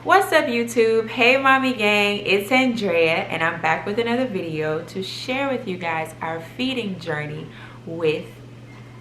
What's up YouTube? Hey mommy gang, it's Andrea and I'm back with another video to share with you guys our feeding journey with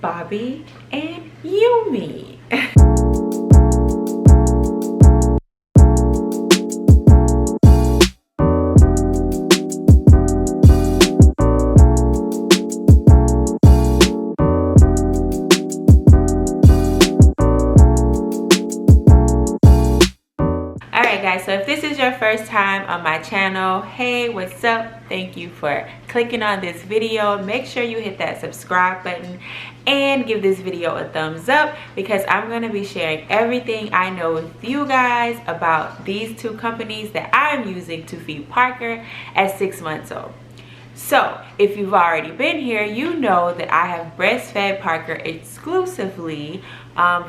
Bobbie and Yumi. Guys, so if this is your first time on my channel, hey, what's up? Thank you for clicking on this video. Make sure you hit that subscribe button and give this video a thumbs up because I'm going to be sharing everything I know with you guys about these two companies that I'm using to feed Parker at 6 months old. So if you've already been here, you know that I have breastfed Parker exclusively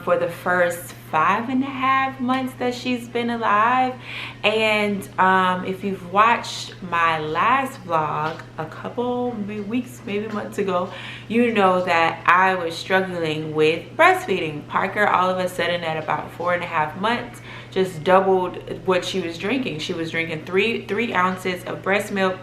for the first 5.5 months that she's been alive. And if you've watched my last vlog a couple weeks, maybe months ago, you know that I was struggling with breastfeeding. Parker all of a sudden at about 4.5 months just doubled what she was drinking. She was drinking three ounces of breast milk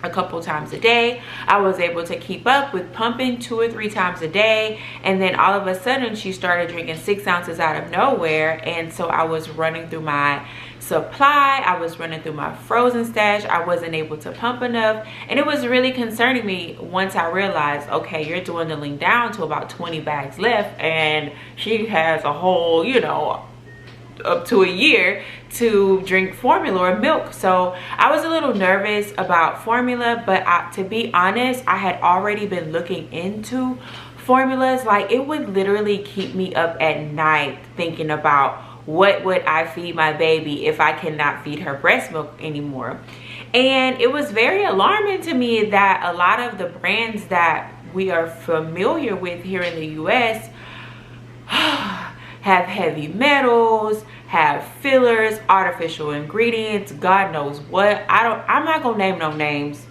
a couple times a day. I was able to keep up with pumping 2 or 3 times a day, and then all of a sudden she started drinking 6 ounces out of nowhere. And so I was running through my supply, I was running through my frozen stash, I wasn't able to pump enough, and it was really concerning me once I realized, okay, you're dwindling down to about 20 bags left and she has a whole, you know, up to a year to drink formula or milk. So I was a little nervous about formula, but to be honest, I had already been looking into formulas. Like, it would literally keep me up at night thinking about what would I feed my baby if I cannot feed her breast milk anymore. And it was very alarming to me that a lot of the brands that we are familiar with here in the US have heavy metals, have fillers, artificial ingredients, God knows what. I'm not gonna name no names,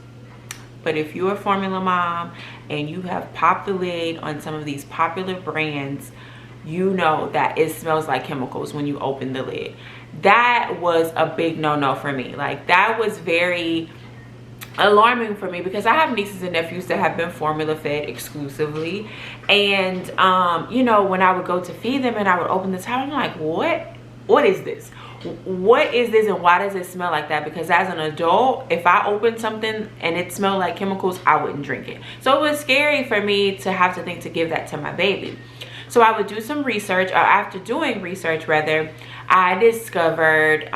but if you're a formula mom and you have popped the lid on some of these popular brands, you know that it smells like chemicals when you open the lid. That was a big no-no for me. Like, that was very alarming for me because I have nieces and nephews that have been formula fed exclusively, and you know, when I would go to feed them and I would open the tub, I'm like, what is this? What is this, and why does it smell like that? Because as an adult, if I opened something and it smelled like chemicals, I wouldn't drink it. So it was scary for me to have to think to give that to my baby. So I would do some research, or after doing research rather, I discovered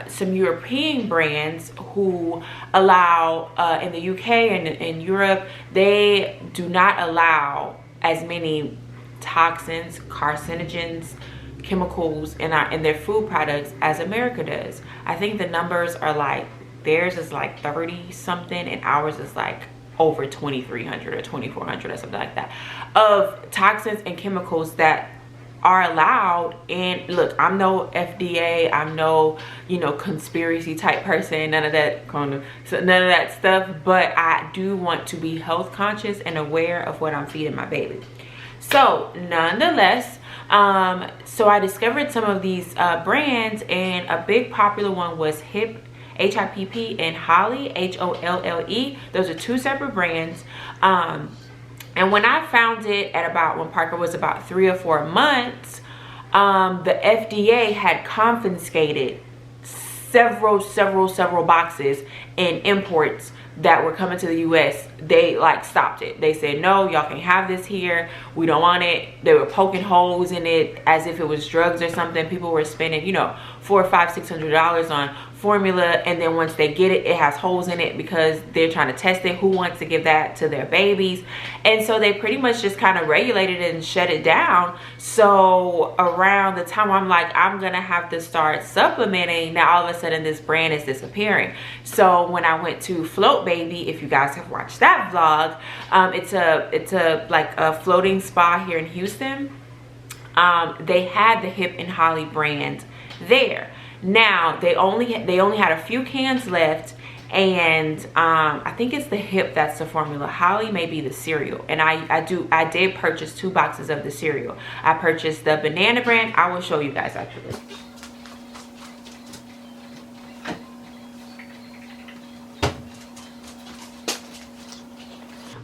some European brands who allow, in the UK and in Europe, they do not allow as many toxins, carcinogens, chemicals in their food products as America does. I think the numbers are like, theirs is like 30 something and ours is like over 2,300 or 2,400 or something like that of toxins and chemicals that are allowed. And look, I'm no FDA, I'm no, you know, conspiracy type person, none of that stuff, but I do want to be health conscious and aware of what I'm feeding my baby. So nonetheless, so I discovered some of these brands, and a big popular one was HIP, H-I-P-P, and Holle, H-O-L-L-E. Those are 2 separate brands. And when I found it at about, when Parker was about 3 or 4 months, the FDA had confiscated several boxes and imports that were coming to the US. They like stopped it. They said, no, y'all can have this here, we don't want it. They were poking holes in it as if it was drugs or something. People were spending, you know, $400, $500, $600 on formula, and then once they get it, it has holes in it because they're trying to test it. Who wants to give that to their babies? And so they pretty much just kind of regulated it and shut it down. So around the time I'm like, I'm gonna have to start supplementing, now all of a sudden this brand is disappearing. So when I went to Float Baby, if you guys have watched that vlog, it's a like a floating spa here in Houston. They had the HIP and Holle brand there. Now they only had a few cans left, and I think it's the HIP that's the formula. Holle may be the cereal, and I did purchase 2 boxes of the cereal. I purchased the banana brand. I will show you guys actually.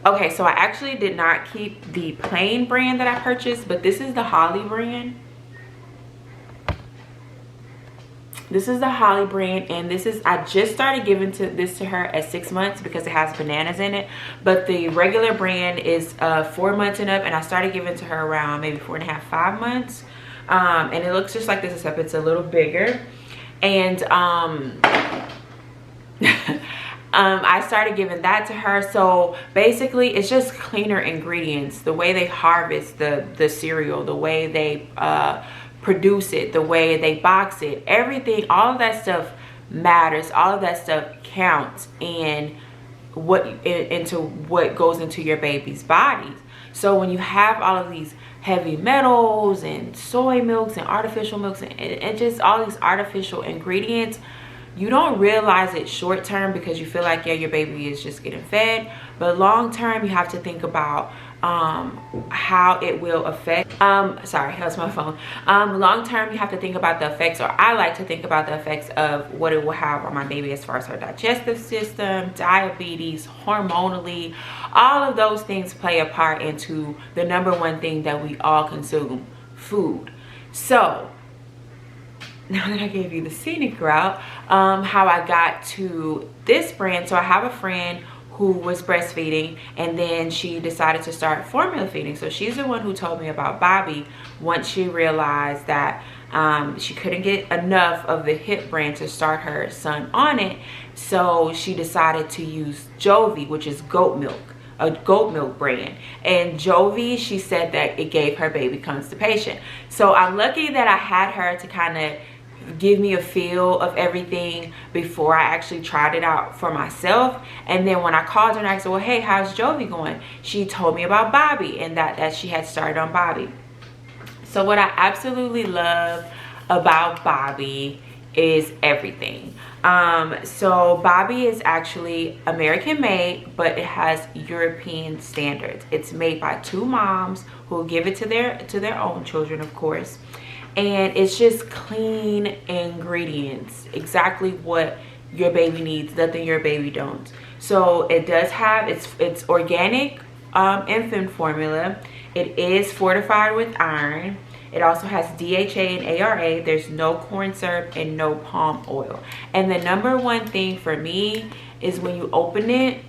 Okay, so I actually did not keep the plain brand that I purchased, but this is the Holly brand. This is the Holly brand, and this is, I just started giving this to her at 6 months because it has bananas in it, but the regular brand is 4 months and up, and I started giving to her around maybe 4.5, 5 months. And it looks just like this, except it's a little bigger. And I started giving that to her. So basically it's just cleaner ingredients, the way they harvest the cereal, the way they produce it, the way they box it, everything, all of that stuff matters. All of that stuff counts in into what goes into your baby's bodies. So when you have all of these heavy metals and soy milks and artificial milks and just all these artificial ingredients, you don't realize it short term because you feel like, yeah, your baby is just getting fed, but long term you have to think about how it will affect sorry, that's my phone. Long term you have to think about the effects, or I like to think about the effects of what it will have on my baby as far as her digestive system, diabetes, hormonally. All of those things play a part into the #1 thing that we all consume, food. So now that I gave you the scenic route, how I got to this brand. So I have a friend who was breastfeeding, and then she decided to start formula feeding. So she's the one who told me about Bobbie once she realized that she couldn't get enough of the HIP brand to start her son on it. So she decided to use Jovi, which is goat milk, a goat milk brand. And Jovi, she said that it gave her baby constipation. So I'm lucky that I had her to kind of give me a feel of everything before I actually tried it out for myself. And then when I called her and I said, well, hey, how's Jovi going? She told me about Bobbie and that she had started on Bobbie. So what I absolutely love about Bobbie is everything. So Bobbie is actually American made, but it has European standards. It's made by 2 moms who will give it to their own children, of course. And it's just clean ingredients, exactly what your baby needs, nothing your baby don't. So it does have, it's organic infant formula. It is fortified with iron. It also has DHA and ARA. There's no corn syrup and no palm oil. And the #1 thing for me is when you open it,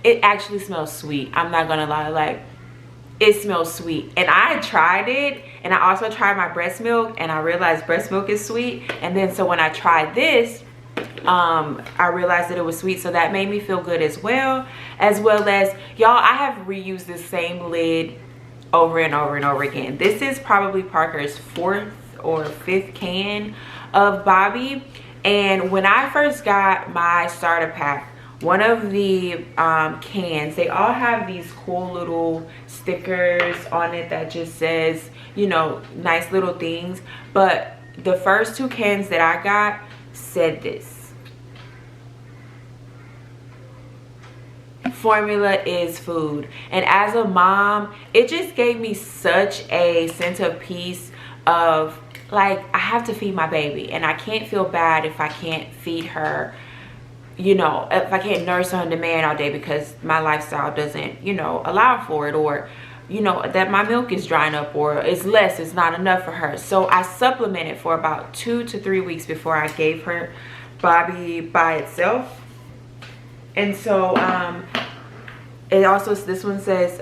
it actually smells sweet. I'm not gonna lie, like, it smells sweet. And I tried it, and I also tried my breast milk, and I realized breast milk is sweet. And then so when I tried this, I realized that it was sweet, so that made me feel good as well as y'all, I have reused this same lid over and over and over again. This is probably Parker's 4th or 5th can of Bobbie. And when I first got my starter pack, one of the cans, they all have these cool little stickers on it that just says, you know, nice little things. But the first 2 cans that I got said this: formula is food. And as a mom, it just gave me such a sense of peace of, like, I have to feed my baby, and I can't feel bad if I can't feed her, you know, if I can't nurse her on demand all day because my lifestyle doesn't, you know, allow for it, or, you know, that my milk is drying up, or it's not enough for her. So I supplemented for about 2 to 3 weeks before I gave her Bobbie by itself. And so it also, this one says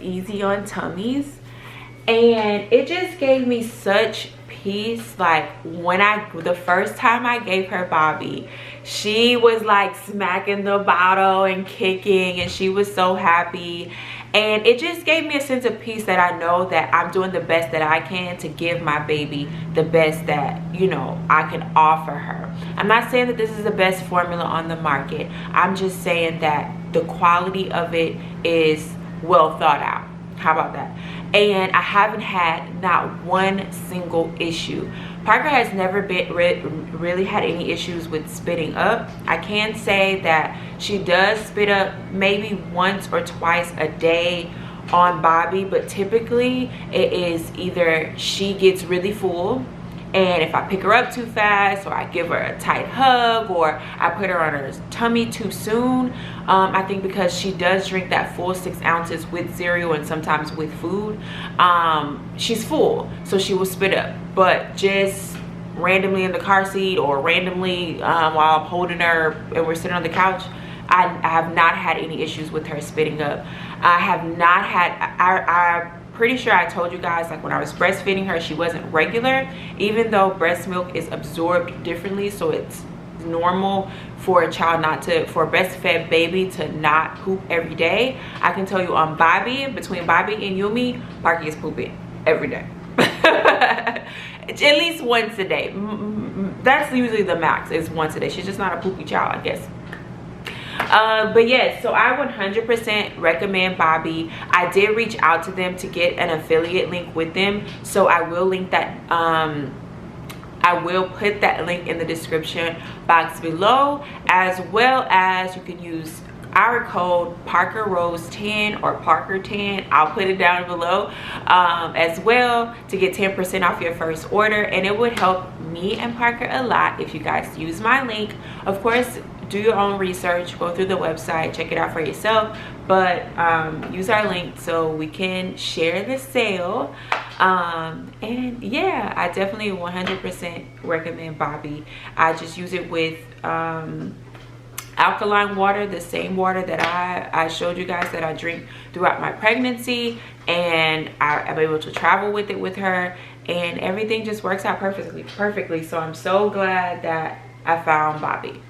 easy on tummies, and it just gave me such peace. Like, when the first time I gave her Bobbie, she was like smacking the bottle and kicking, and she was so happy. And it just gave me a sense of peace that I know that I'm doing the best that I can to give my baby the best that, you know, I can offer her. I'm not saying that this is the best formula on the market. I'm just saying that the quality of it is well thought out. How about that? And I haven't had not one single issue. Parker has never been really had any issues with spitting up. I can say that she does spit up maybe once or twice a day on Bobbie, but typically it is either she gets really full And if I pick her up too fast, or I give her a tight hug, or I put her on her tummy too soon, I think because she does drink that full 6 ounces with cereal and sometimes with food, she's full, so she will spit up. But just randomly in the car seat, or randomly while I'm holding her and we're sitting on the couch, I have not had any issues with her spitting up. I have not had, I'm pretty sure I told you guys, like when I was breastfeeding her, she wasn't regular, even though breast milk is absorbed differently, so it's normal for a child not to, for a breastfed baby to not poop every day. I can tell you on Bobbie, between Bobbie and Yumi, Parky is pooping every day. At least once a day. That's usually the max, is once a day. She's just not a poopy child, I guess. But yes, so I 100% recommend Bobbie. I did reach out to them to get an affiliate link with them, so I will link that. I will put that link in the description box below, as well as you can use our code ParkerRose10 or Parker10. I'll put it down below as well, to get 10% off your first order, and it would help me and Parker a lot if you guys use my link. Of course, do your own research, go through the website, check it out for yourself, but use our link so we can share the sale. And yeah, I definitely 100% recommend Bobbie. I just use it with alkaline water, the same water that I showed you guys that I drink throughout my pregnancy, and I'm able to travel with it with her, and everything just works out perfectly. So I'm so glad that I found Bobbie.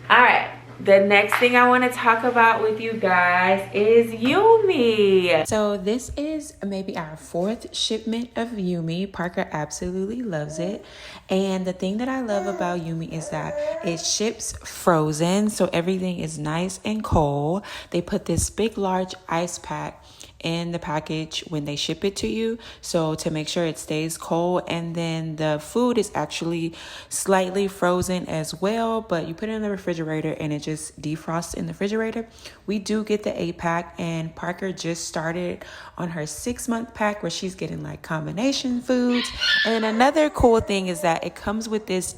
All right, the next thing I want to talk about with you guys is Yumi. So this is maybe our 4th shipment of Yumi. Parker absolutely loves it. And the thing that I love about Yumi is that it ships frozen, so everything is nice and cold. They put this big, large ice pack in the package when they ship it to you, so to make sure it stays cold. And then the food is actually slightly frozen as well, but you put it in the refrigerator and it just defrosts in the refrigerator. We do get the 8-pack, and Parker just started on her 6-month pack, where she's getting like combination foods. And another cool thing is that it comes with this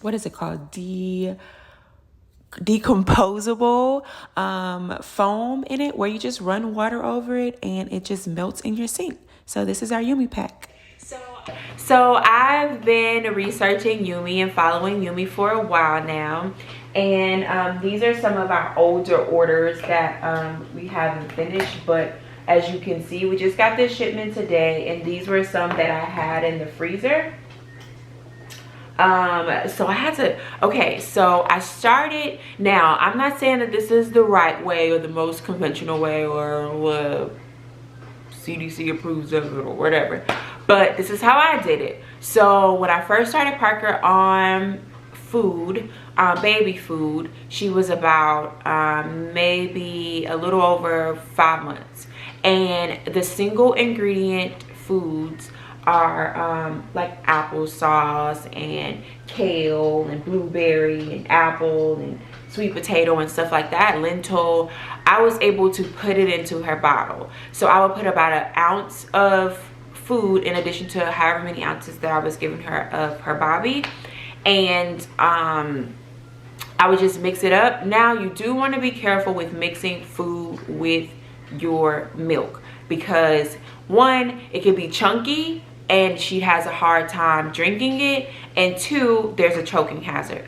what is it called, decomposable foam in it, where you just run water over it and it just melts in your sink. So this is our Yumi pack. So I've been researching Yumi and following Yumi for a while now, and these are some of our older orders that we haven't finished, but as you can see, we just got this shipment today, and these were some that I had in the freezer. So I had to, okay, so I started, now I'm not saying that this is the right way or the most conventional way or what CDC approves of it or whatever, but this is how I did it. So when I first started Parker on food, baby food, she was about maybe a little over 5 months, and the single ingredient foods are like applesauce and kale and blueberry and apple and sweet potato and stuff like that, lentil. I was able to put it into her bottle, so I would put about 1 ounce of food in addition to however many ounces that I was giving her of her Bobbie, and I would just mix it up. Now you do want to be careful with mixing food with your milk, because one, it can be chunky and she has a hard time drinking it, and 2, there's a choking hazard.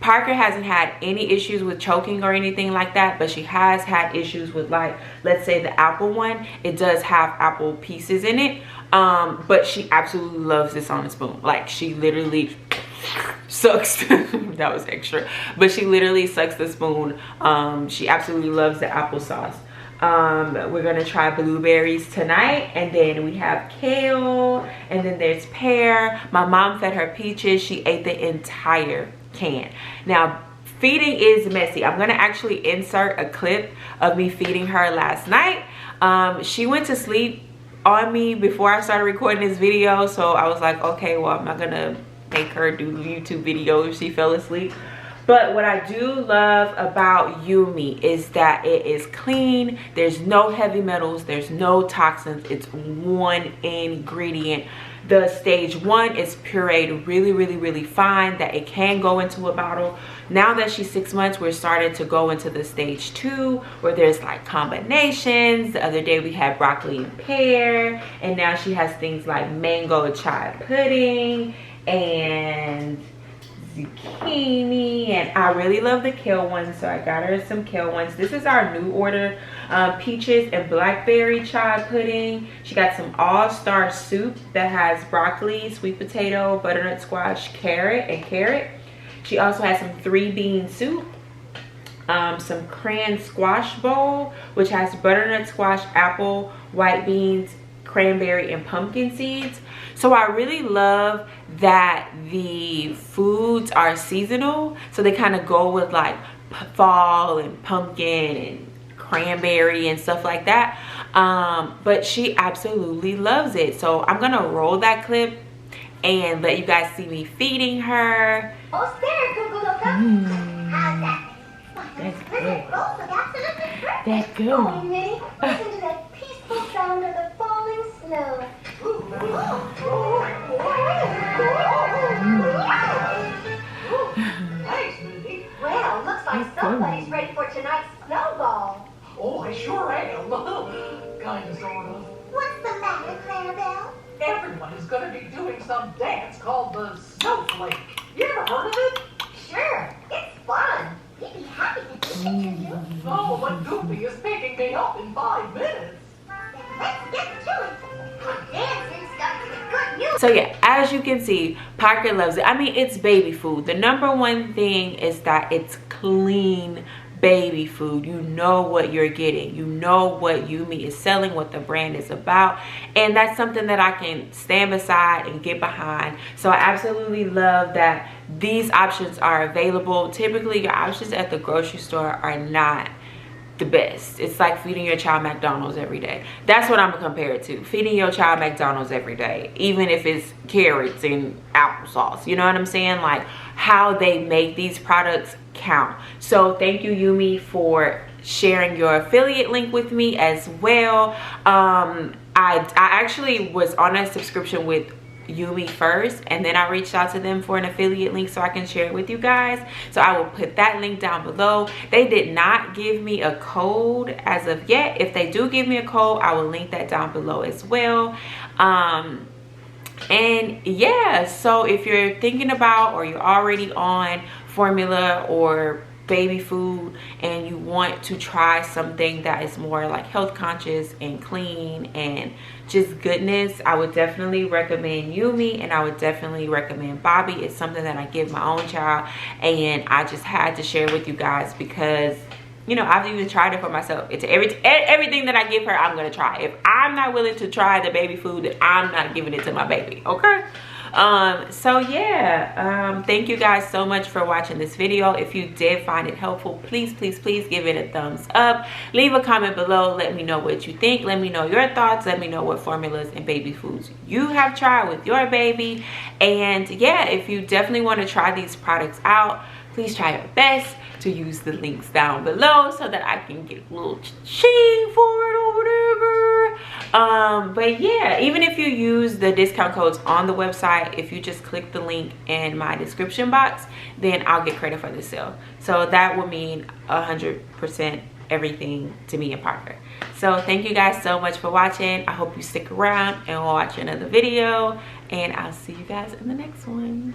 Parker hasn't had any issues with choking or anything like that, but she has had issues with, like, let's say the apple one, it does have apple pieces in it, but she absolutely loves this on a spoon. Like, she literally sucks that was extra, but she literally sucks the spoon. She absolutely loves the applesauce. We're gonna try blueberries tonight, and then we have kale, and then there's pear. My mom fed her peaches. She ate the entire can. Now, feeding is messy. I'm gonna actually insert a clip of me feeding her last night. She went to sleep on me before I started recording this video, so I was like, okay, well, I'm not gonna make her do the YouTube video if she fell asleep. But what I do love about Yumi is that it is clean. There's no heavy metals, there's no toxins. It's one ingredient. The stage 1 is pureed really fine that it can go into a bottle. Now that she's 6 months, we're starting to go into the stage 2 where there's like combinations. The other day we had broccoli and pear, and now she has things like mango chai pudding and zucchini, and I really love the kale ones, so I got her some kale ones. This is our new order, peaches and blackberry chai pudding. She got some all-star soup that has broccoli, sweet potato, butternut squash, carrot. She also has some 3-bean soup, some cran squash bowl, which has butternut squash, apple, white beans, cranberry, and pumpkin seeds. So I really love that the foods are seasonal, so they kind of go with like fall and pumpkin and cranberry and stuff like that. But she absolutely loves it, so I'm gonna roll that clip and let you guys see me feeding her. How's that? That's good. That's That's good. Oh, Minnie, listen to that peaceful sound of the falling snow. Thanks, Mindy. Well, looks like somebody's ready for tonight's snowball. Oh, I sure am. Kind of, sort of. What's the matter, Clarabelle? Everyone is going to be doing some dance called the snowflake. You ever heard of it? Sure, it's fun. We'd be happy to teach it to you. Oh, but Goofy is picking me up in 5 minutes. Then let's get to it. Good dancing starts with good music. So yeah, as you can see, Parker loves it. I mean, it's baby food. The number one thing is that it's clean baby food. You know what you're getting. You know what Yumi is selling, what the brand is about, and that's something that I can stand beside and get behind. So I absolutely love that these options are available. Typically your options at the grocery store are not the best. It's like feeding your child McDonald's every day. That's what I'm gonna compare it to. Feeding your child McDonald's every day, even if it's carrots and applesauce. You know what I'm saying? Like, how they make these products count. So thank you, Yumi, for sharing your affiliate link with me as well. I actually was on a subscription with Yumi first, and then I reached out to them for an affiliate link so I can share it with you guys. So I will put that link down below. They did not give me a code as of yet. If they do give me a code, I will link that down below as well. And yeah, so if you're thinking about, or you're already on formula or baby food and you want to try something that is more like health conscious and clean and just goodness, I would definitely recommend Yumi, and I would definitely recommend Bobbie. It's something that I give my own child, and I just had to share with you guys because, you know, I've even tried it for myself. It's everything that I give her, I'm gonna try. If I'm not willing to try the baby food, then I'm not giving it to my baby, okay? So yeah, thank you guys so much for watching this video. If you did find it helpful, please give it a thumbs up. Leave a comment below. Let me know what you think. Let me know your thoughts. Let me know what formulas and baby foods you have tried with your baby. And yeah, if you definitely want to try these products out, please try your best to use the links down below so that I can get a little ching for it or whatever. But yeah, even if you use the discount codes on the website, if you just click the link in my description box, then I'll get credit for the sale. So that would mean 100% everything to me and Parker. So thank you guys so much for watching. I hope you stick around and watch another video, and I'll see you guys in the next one.